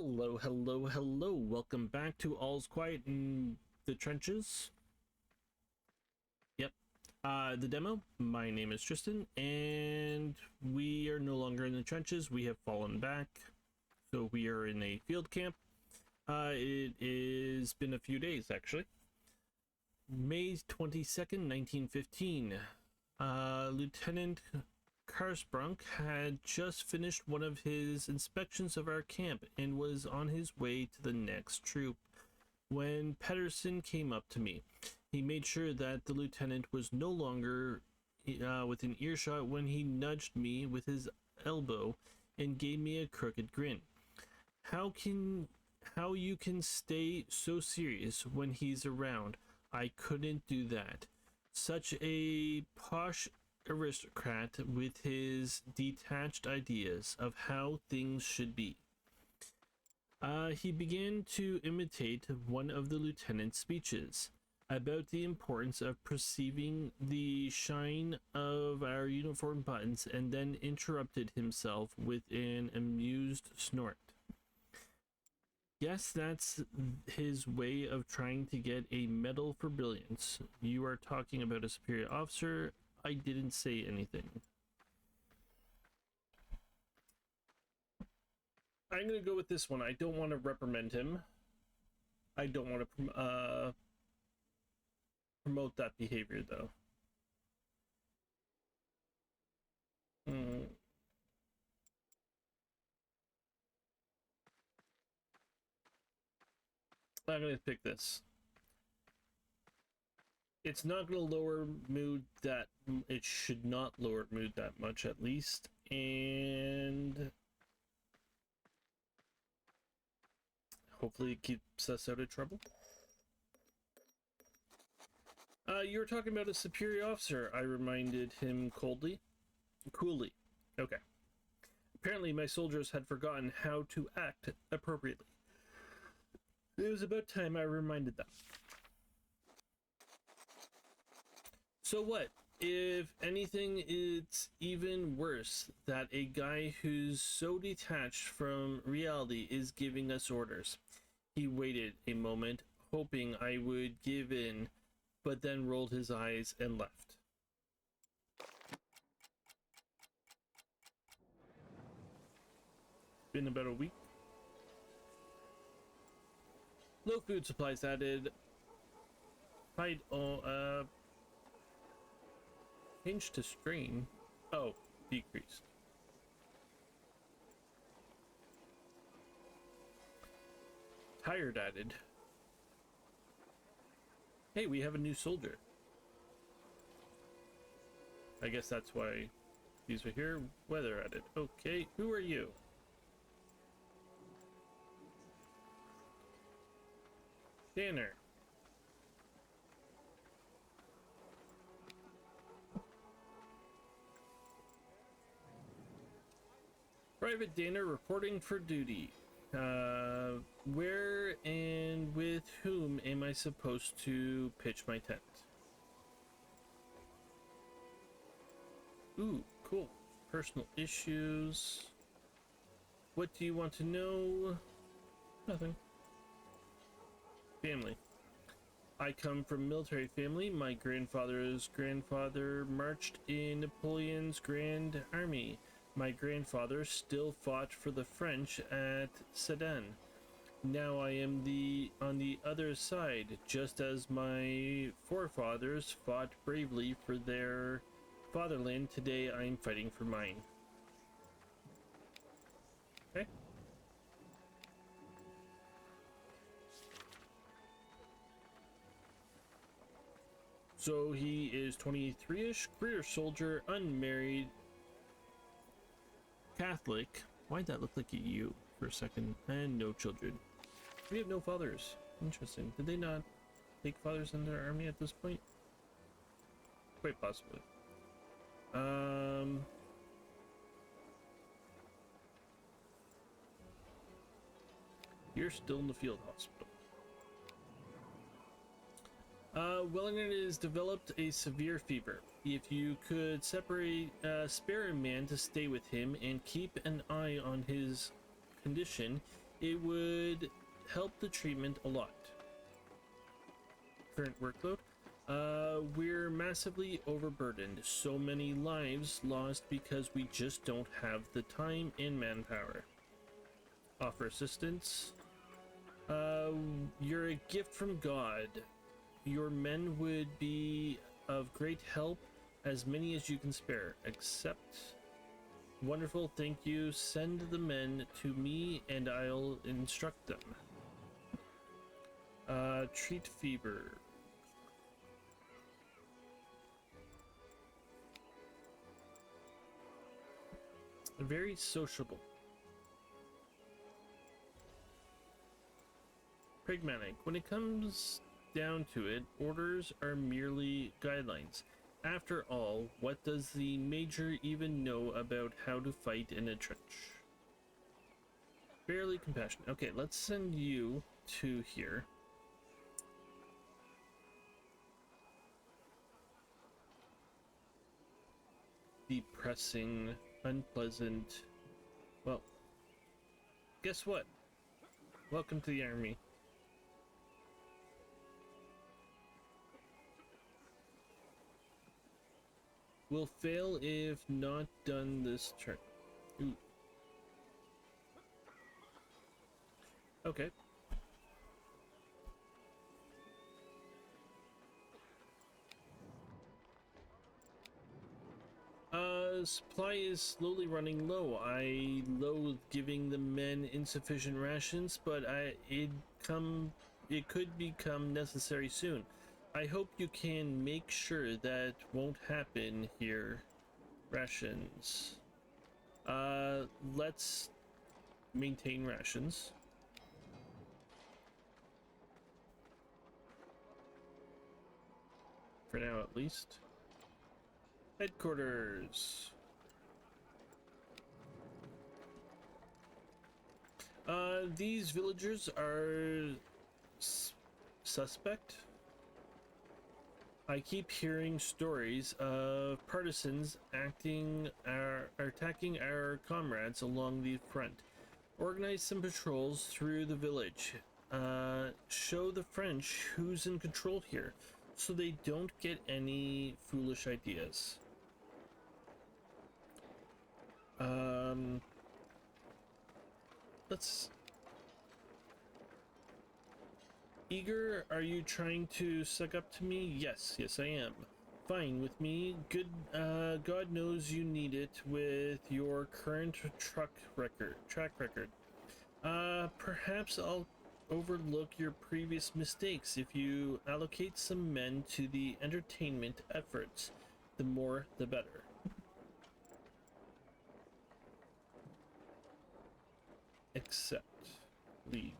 Hello, hello, hello. Welcome back to All's Quiet in the Trenches. Yep. The demo. My name is Tristan, and we are no longer in the trenches. We have fallen back. So we are in a field camp. It has been a few days, actually. May 22nd, 1915. Lieutenant Karsbrunk had just finished one of his inspections of our camp and was on his way to the next troop when Pedersen came up to me. He made sure that the lieutenant was no longer within earshot when he nudged me with his elbow and gave me a crooked grin. How you can stay so serious when he's around? I couldn't do that. Such a posh aristocrat with his detached ideas of how things should be. He began to imitate one of the lieutenant's speeches about the importance of perceiving the shine of our uniform buttons, and then interrupted himself with an amused snort. Yes, that's his way of trying to get a medal for brilliance. You are talking about a superior officer. I didn't say anything. I'm going to go with this one. I don't want to reprimand him. I don't want to promote that behavior, though. I'm going to pick this. It's not going to lower mood that... It should not lower mood that much, at least. And... hopefully it keeps us out of trouble. You were talking about a superior officer, I reminded him coolly. Okay. Apparently my soldiers had forgotten how to act appropriately. It was about time I reminded them. So what? If anything, it's even worse that a guy who's so detached from reality is giving us orders. He waited a moment, hoping I would give in, but then rolled his eyes and left. Been about a week. Low food supplies added. Change to strain. Oh, decreased. Tired added. Hey, we have a new soldier. I guess that's why these are here. Weather added. Okay, who are you? Danner. Private Danner reporting for duty. Where and with whom am I supposed to pitch my tent? Ooh, cool. Personal issues. What do you want to know? Nothing. Family. I come from a military family. My grandfather's grandfather marched in Napoleon's Grand Army. My grandfather still fought for the French at Sedan. Now I am on the other side, just as my forefathers fought bravely for their fatherland. Today I am fighting for mine. Okay. So he is 23-ish, career soldier, unmarried, Catholic. Why'd that look like a U for a second? And no children. We have no fathers. Interesting. Did they not take fathers in their army at this point? Quite possibly. You're still in the field hospital. Wellington has developed a severe fever. If you could spare a man to stay with him and keep an eye on his condition, It would help the treatment a lot. Current workload. We're massively overburdened. So many lives lost because we just don't have the time and manpower. Offer assistance. You're a gift from God. Your men would be of great help, as many as you can spare. Accept. Wonderful, thank you. Send the men to me and I'll instruct them. Treat fever. Very sociable. Pragmatic. When it comes down to it, orders are merely guidelines. After all, what does the major even know about how to fight in a trench? Barely compassionate. Okay, let's send you to here. Depressing, unpleasant. Well, guess what? Welcome to the army. Will fail if not done this turn. Ooh. Okay. Supply is slowly running low. I loathe giving the men insufficient rations, but it could become necessary soon. I hope you can make sure that won't happen here. Rations. Let's maintain rations. For now, at least. Headquarters. These villagers are suspect. I keep hearing stories of partisans attacking our comrades along the front. Organize some patrols through the village. Show the French who's in control here, so they don't get any foolish ideas. Let's... Eager, are you trying to suck up to me? Yes, I am. Fine with me. Good, God knows you need it with your current track record. Perhaps I'll overlook your previous mistakes if you allocate some men to the entertainment efforts. The more, the better. Accept. Leave.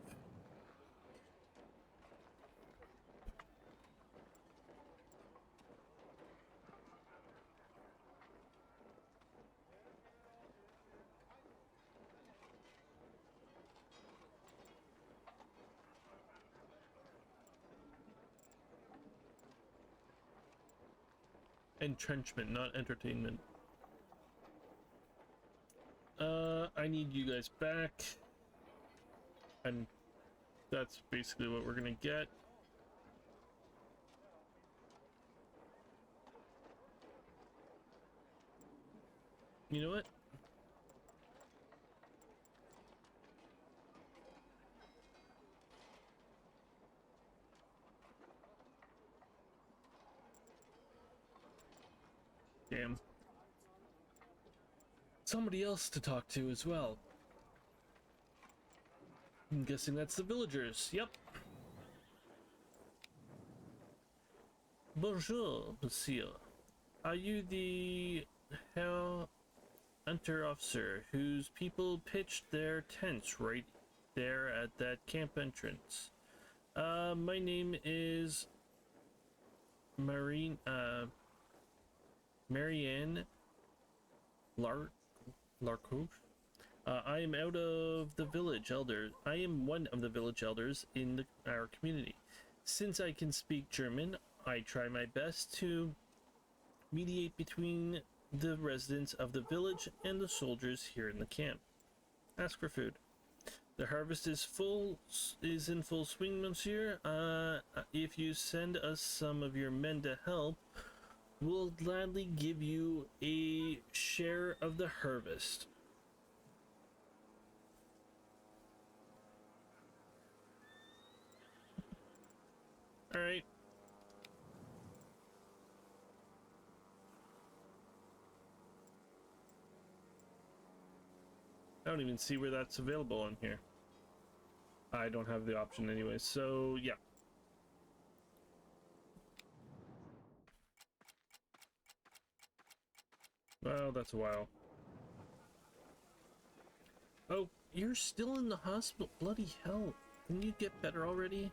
Entrenchment, not entertainment. I need you guys back. And that's basically what we're gonna get. You know what? Damn. Somebody else to talk to as well. I'm guessing that's the villagers. Yep. Bonjour, monsieur. Are you the hunter officer whose people pitched their tents right there at that camp entrance? My name is Marianne Larcouche. I am out of the village elder. I am one of the village elders in our community. Since I can speak German, I try my best to mediate between the residents of the village and the soldiers here in the camp. Ask for food. The harvest is in full swing, monsieur. If you send us some of your men to help, we'll gladly give you a share of the harvest. All right. I don't even see where that's available on here. I don't have the option anyway, so yeah. Well, that's a while. Oh, you're still in the hospital. Bloody hell. Can you get better already?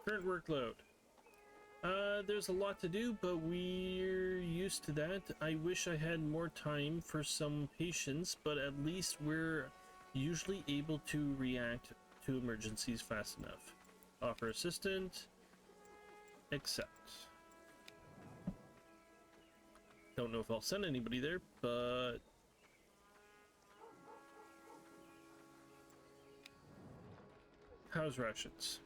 Current workload. There's a lot to do, but we're used to that. I wish I had more time for some patients, but at least we're usually able to react to emergencies fast enough. Offer assistant. Accept. Don't know if I'll send anybody there, but how's rations?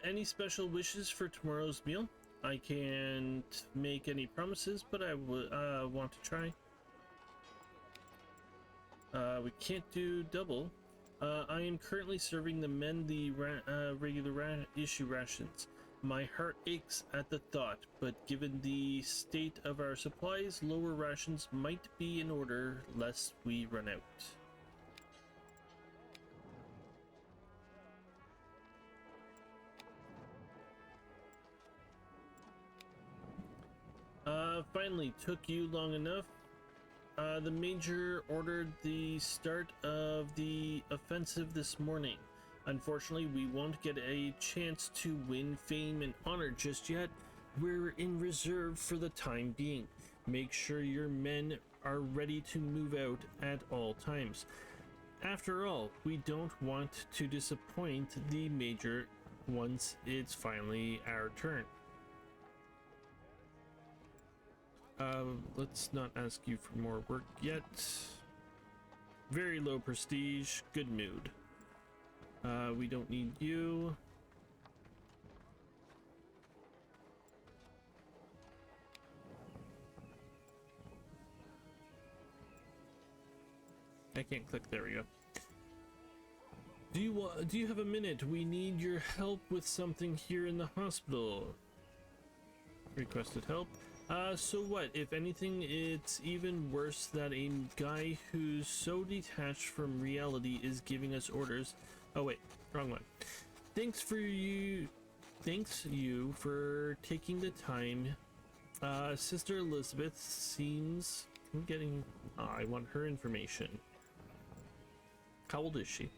Any special wishes for tomorrow's meal? I can't make any promises, but I would want to try. We can't do double. I am currently serving the men the regular issue rations. My heart aches at the thought, but given the state of our supplies, lower rations might be in order lest we run out. Finally, took you long enough. The Major ordered the start of the offensive this morning. Unfortunately, we won't get a chance to win fame and honor just yet. We're in reserve for the time being. Make sure your men are ready to move out at all times. After all, we don't want to disappoint the Major once it's finally our turn. Let's not ask you for more work yet. Very low prestige, good mood. We don't need you. I can't click, there we go. Do you have a minute? We need your help with something here in the hospital. Requested help. So what? If anything, it's even worse that a guy who's so detached from reality is giving us orders. Oh wait, wrong one. Thanks you for taking the time. Sister Elizabeth seems... I'm getting... I want her information. How old is she?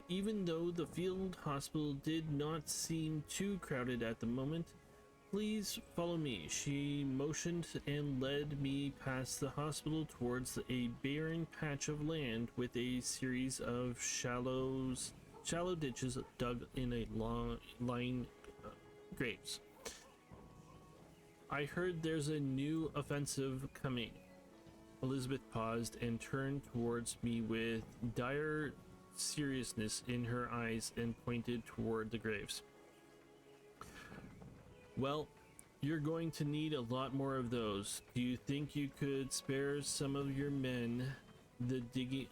Even though the field hospital did not seem too crowded at the moment, please follow me. She motioned and led me past the hospital towards a barren patch of land with a series of shallow ditches dug in a long line graves. I heard there's a new offensive coming. Elizabeth paused and turned towards me with dire seriousness in her eyes and pointed toward the graves. Well, you're going to need a lot more of those. Do you think you could spare some of your men the dig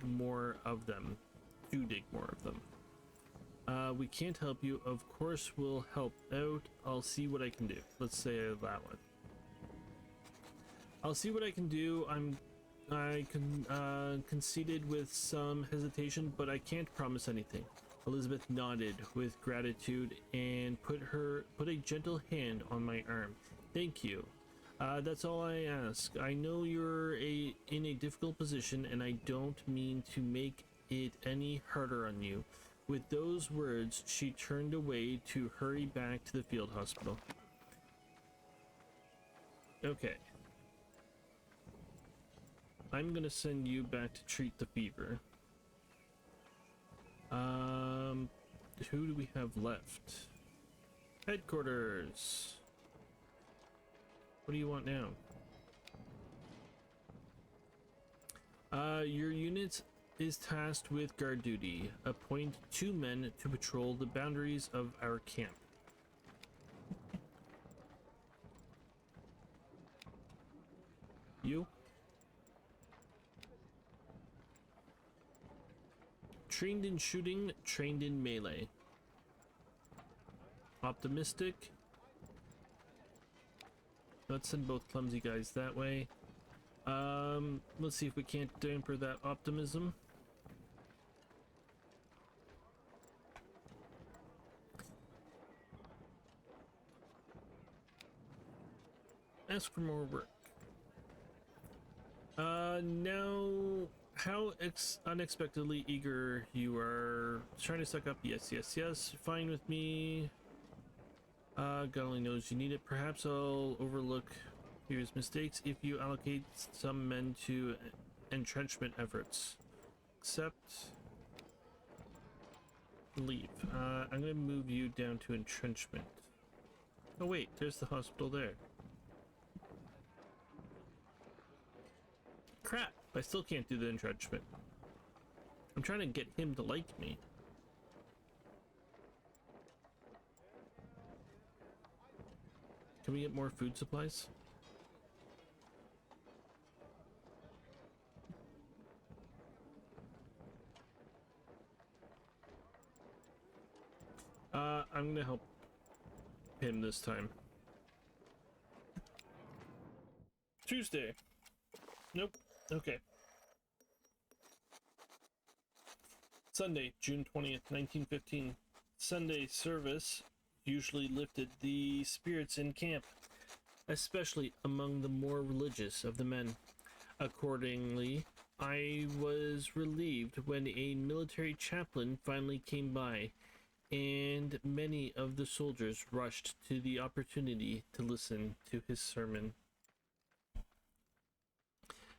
more of them? To dig more of them. We can't help you. Of course we'll help out. I'll see what I can do. Let's say that one. I'll see what I can do. I conceded with some hesitation, but I can't promise anything. Elizabeth nodded with gratitude and put a gentle hand on my arm. Thank you. That's all I ask. I know you're in a difficult position, and I don't mean to make it any harder on you. With those words, she turned away to hurry back to the field hospital. Okay. I'm gonna send you back to treat the fever. Who do we have left? Headquarters. What do you want now? Your unit is tasked with guard duty. Appoint 2 men to patrol the boundaries of our camp. You? Trained in shooting, trained in melee. Optimistic. Let's send both clumsy guys that way. Let's see if we can't damper that optimism. Ask for more work. Now, how unexpectedly eager you are. Trying to suck up. Yes, yes, yes. Fine with me. God only knows you need it. Perhaps I'll overlook your mistakes if you allocate some men to entrenchment efforts. Accept. Leave. I'm gonna move you down to entrenchment. Oh wait, there's the hospital there. Crap, I still can't do the entrenchment. I'm trying to get him to like me. Can we get more food supplies? I'm gonna help him this time. Tuesday. Nope. Okay. Sunday, June 20th, 1915. Sunday service usually lifted the spirits in camp, especially among the more religious of the men. Accordingly, I was relieved when a military chaplain finally came by, and many of the soldiers rushed to the opportunity to listen to his sermon.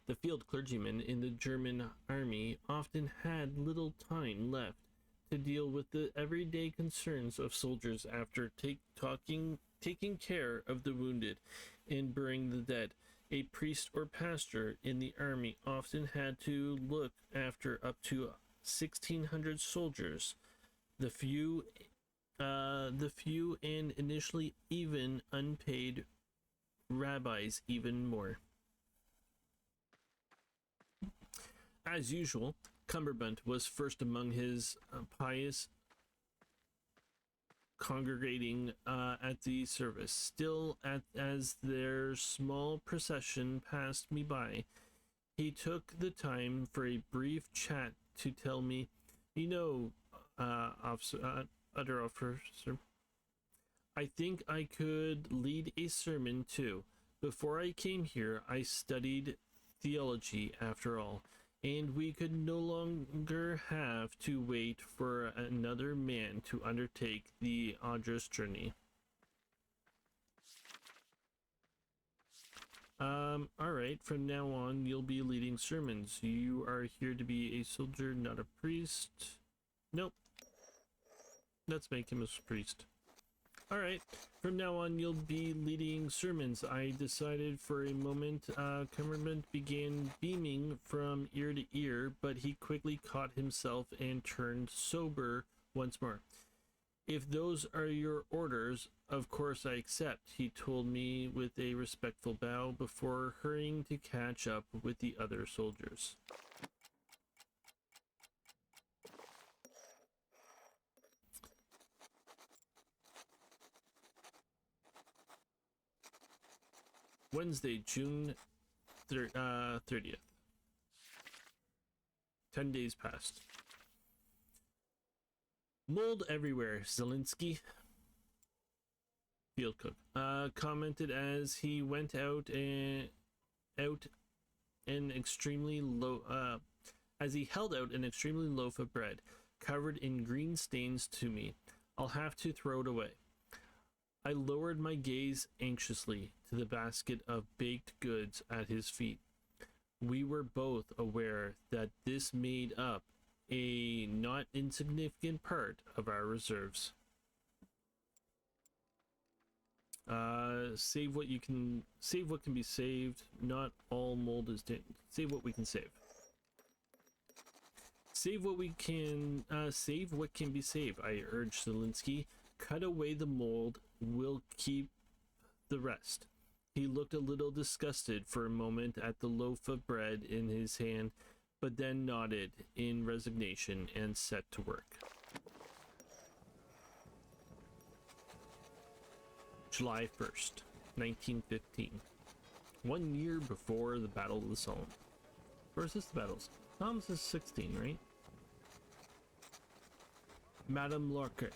The field clergymen in the German army often had little time left to deal with the everyday concerns of soldiers after taking care of the wounded and burying the dead. A priest or pastor in the army often had to look after up to 1,600 soldiers. The few and initially even unpaid rabbis even more. As usual, Cumberbund was first among his pious congregating at the service. Still, as their small procession passed me by, he took the time for a brief chat to tell me, you know, other officer, I think I could lead a sermon too. Before I came here, I studied theology after all, and we could no longer have to wait for another man to undertake the arduous journey. Alright, from now on, you'll be leading sermons. You are here to be a soldier, not a priest. Nope. Let's make him a priest. Alright, from now on you'll be leading sermons. I decided for a moment. Cumberland began beaming from ear to ear, but he quickly caught himself and turned sober once more. If those are your orders, of course I accept, he told me with a respectful bow before hurrying to catch up with the other soldiers. Wednesday, June 30th. 10 days passed. Mold everywhere, Zelensky. Field cook commented as he went out an extremely low as he held out an extremely loaf of bread covered in green stains to me. I'll have to throw it away. I lowered my gaze anxiously to the basket of baked goods at his feet. We were both aware that this made up a not insignificant part of our reserves. Save what you can, save what can be saved. Not all mold is save what we can save. Save what we can, save what can be saved, I urged Zelensky. Cut away the mold, we'll keep the rest. He looked a little disgusted for a moment at the loaf of bread in his hand, but then nodded in resignation and set to work. July 1st, 1915. 1 year before the Battle of the Somme. Or is this the battles? Tom's is 16, right? Madame Lorche,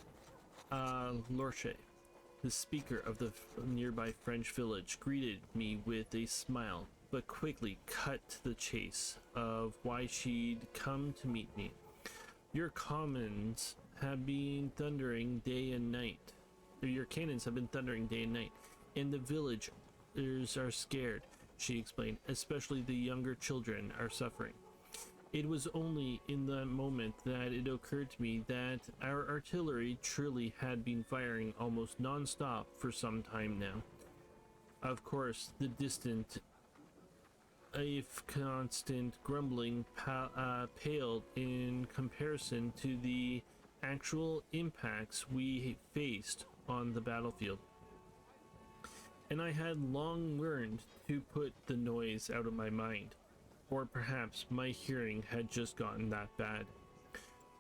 the speaker of the nearby French village, greeted me with a smile, but quickly cut to the chase of why she'd come to meet me. Your cannons have been thundering day and night. Your cannons have been thundering day and night, and the villagers are scared, she explained, especially the younger children are suffering. It was only in that moment that it occurred to me that our artillery truly had been firing almost non-stop for some time now. Of course, the distant, if constant grumbling paled in comparison to the actual impacts we faced on the battlefield. And I had long learned to put the noise out of my mind. Or perhaps my hearing had just gotten that bad.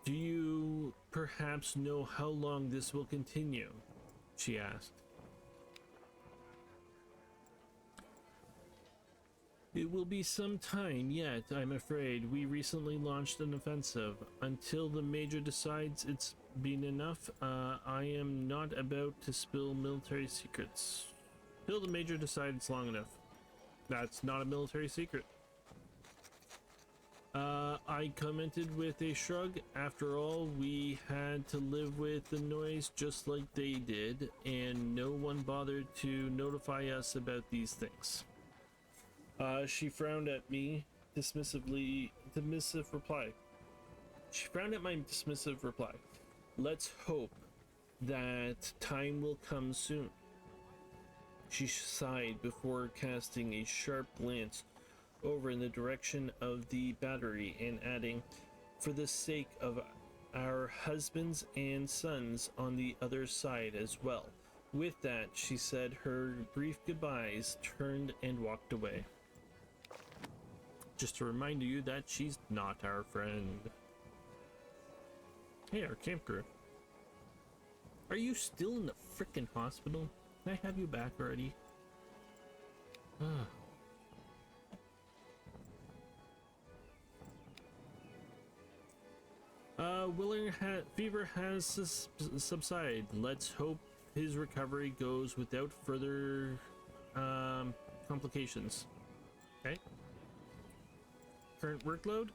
Do you perhaps know how long this will continue? She asked. It will be some time yet, I'm afraid. We recently launched an offensive. Until the Major decides it's been enough, I am not about to spill military secrets. Till the Major decides it's long enough. That's not a military secret. I commented with a shrug. After all, we had to live with the noise just like they did, and no one bothered to notify us about these things. She frowned at me dismissive reply. She frowned at my dismissive reply. Let's hope that time will come soon. She sighed before casting a sharp glance over in the direction of the battery and adding, for the sake of our husbands and sons on the other side as well. With that, she said her brief goodbyes, turned and walked away. Just to remind you that she's not our friend. Hey, our camp crew. Are you still in the frickin' hospital? Can I have you back already? Ah. Fever has subsided. Let's hope his recovery goes without further complications. Okay. Current workload?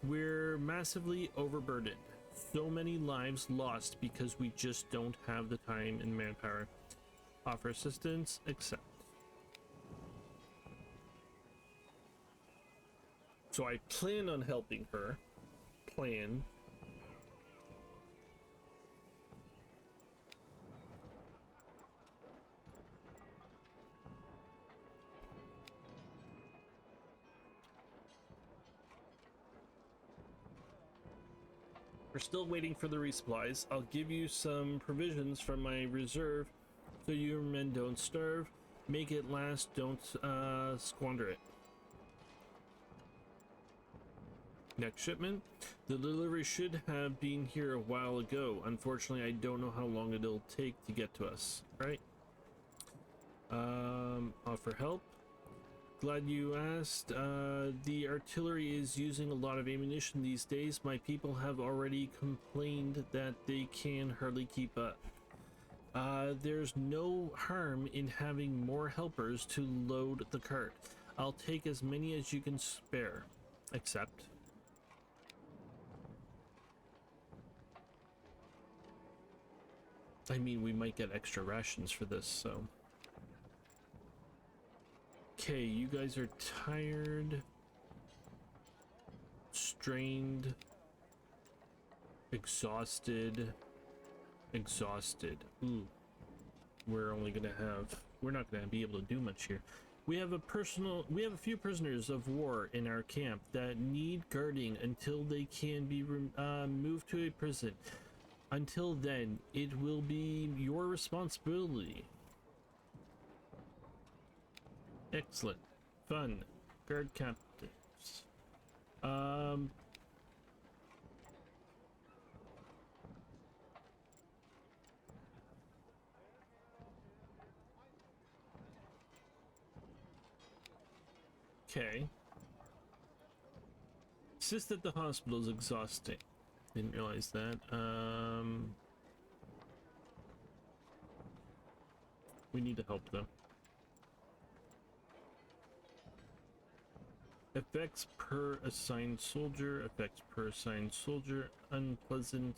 We're massively overburdened. So many lives lost because we just don't have the time and manpower. Offer assistance, accept. So I plan on helping her. Plan. We're still waiting for the resupplies. I'll give you some provisions from my reserve so your men don't starve. Make it last, don't squander it. Next shipment. The delivery should have been here a while ago. Unfortunately, I don't know how long it'll take to get to us. Right? Offer help. Glad you asked. The artillery is using a lot of ammunition these days. My people have already complained that they can hardly keep up. There's no harm in having more helpers to load the cart. I'll take as many as you can spare. Accept. I mean, we might get extra rations for this, so... Okay, you guys are tired, strained, exhausted. Ooh. we're not gonna be able to do much here. We have a few prisoners of war in our camp that need guarding until they can be moved to a prison. Until then, it will be your responsibility. Excellent. Fun. Guard captives. Okay. Assist at the hospital is exhausting. Didn't realize that. We need to help them. Effects per assigned soldier. Effects per assigned soldier. Unpleasant.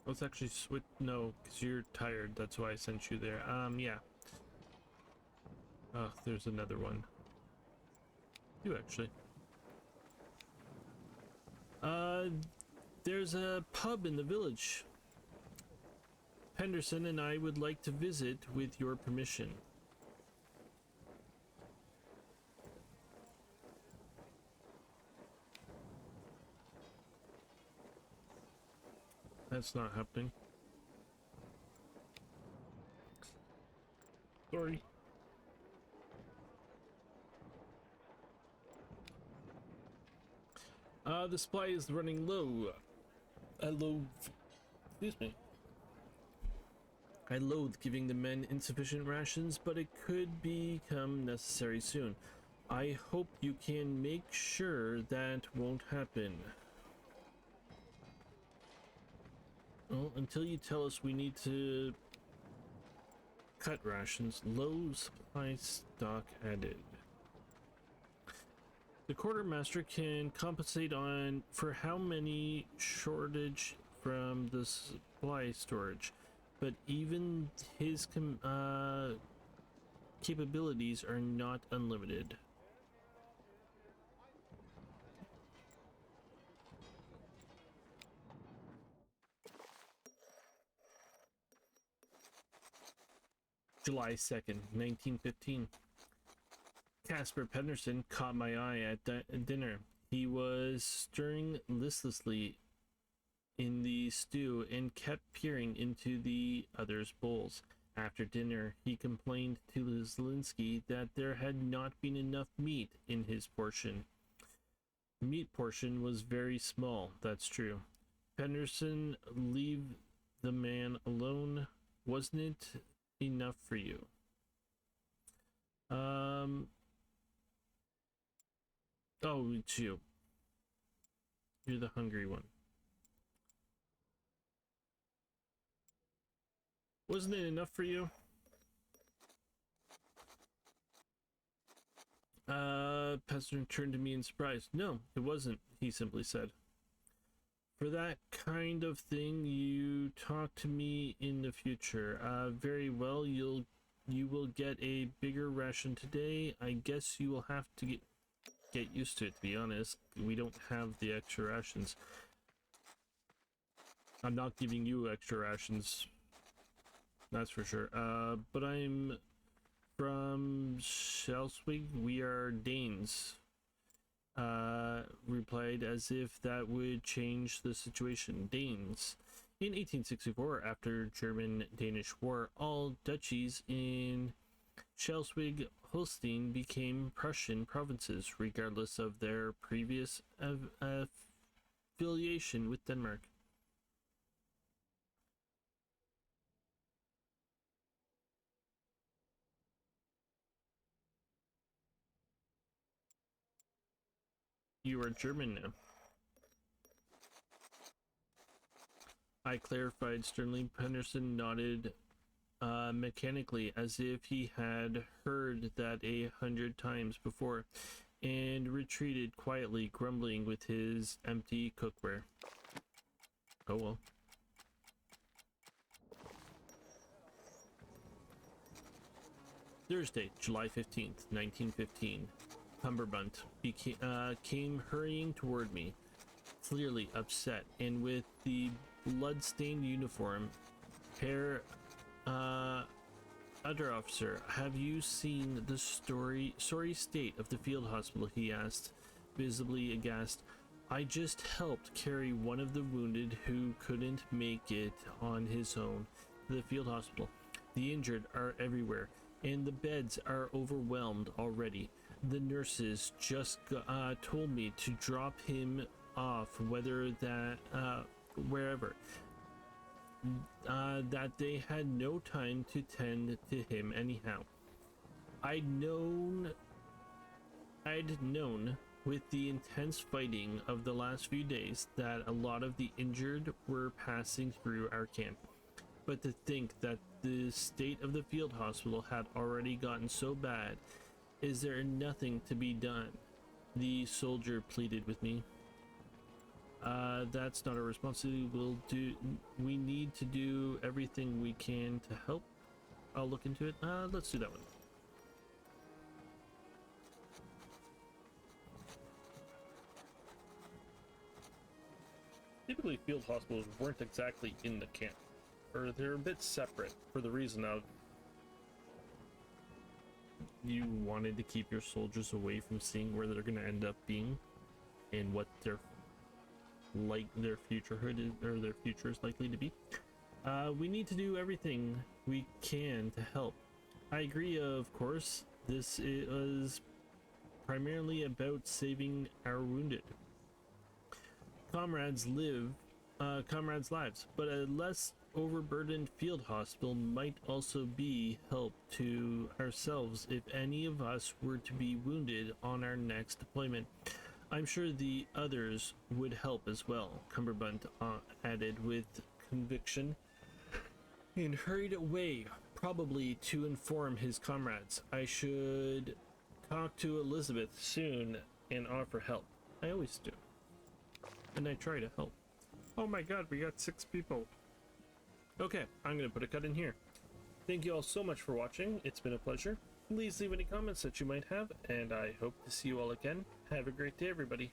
Let's actually switch. No, because you're tired. That's why I sent you there. Yeah. Oh, there's another one. You actually. There's a pub in the village. Penderson and I would like to visit with your permission. That's not happening. Sorry. The supply is running low. Excuse me. I loathe giving the men insufficient rations, but it could become necessary soon. I hope you can make sure that won't happen. Well, until you tell us we need to cut rations, low supply stock added. The quartermaster can compensate for how many shortage from the supply storage, but even his capabilities are not unlimited. July 2nd, 1915. Casper Penderson caught my eye at dinner. He was stirring listlessly in the stew and kept peering into the other's bowls. After dinner, he complained to Zelinsky that there had not been enough meat in his portion. The meat portion was very small, that's true. Penderson, leave the man alone. Wasn't it enough for you? Oh, it's you. You're the hungry one. Wasn't it enough for you? Pester turned to me in surprise. No, it wasn't, he simply said. For that kind of thing, you talk to me in the future. Very well, you will get a bigger ration today. I guess you will have to get used to it, to be honest. We don't have the extra rations. I'm not giving you extra rations. That's for sure. But I'm from Schleswig. We are Danes. Replied as if that would change the situation. Danes. In 1864, after German-Danish War, all duchies in Schleswig-Holstein became Prussian provinces, regardless of their previous affiliation with Denmark. You are German now. I clarified sternly. Penderson nodded mechanically, as if he had heard that 100 times before, and retreated quietly, grumbling with his empty cookware. Oh well. Thursday, July 15th, 1915. Cumberbunt came hurrying toward me, clearly upset, and with the blood-stained uniform. Herr Underofficer, have you seen the sorry state of the field hospital? He asked, visibly aghast. I just helped carry one of the wounded who couldn't make it on his own to the field hospital. The injured are everywhere, and the beds are overwhelmed already. The nurses just told me to drop him off, wherever. That they had no time to tend to him anyhow. I'd known with the intense fighting of the last few days that a lot of the injured were passing through our camp. But to think that the state of the field hospital had already gotten so bad, is there nothing to be done? The soldier pleaded with me. That's not our responsibility. We need to do everything we can to help. I'll look into it. Let's do that one. Typically, field hospitals weren't exactly in the camp, or they're a bit separate for the reason of you wanted to keep your soldiers away from seeing where they're going to end up being and what their futurehood is, or their future is likely to be. We need to do everything we can to help. I agree, of course. This is primarily about saving our wounded comrades' lives, but a less overburdened field hospital might also be help to ourselves if any of us were to be wounded on our next deployment. I'm sure the others would help as well, Cumberbunt added with conviction, and hurried away, probably to inform his comrades. I should talk to Elizabeth soon and offer help. I always do. And I try to help. Oh my god, we got 6 people. Okay, I'm going to put a cut in here. Thank you all so much for watching. It's been a pleasure. Please leave any comments that you might have, and I hope to see you all again. Have a great day, everybody.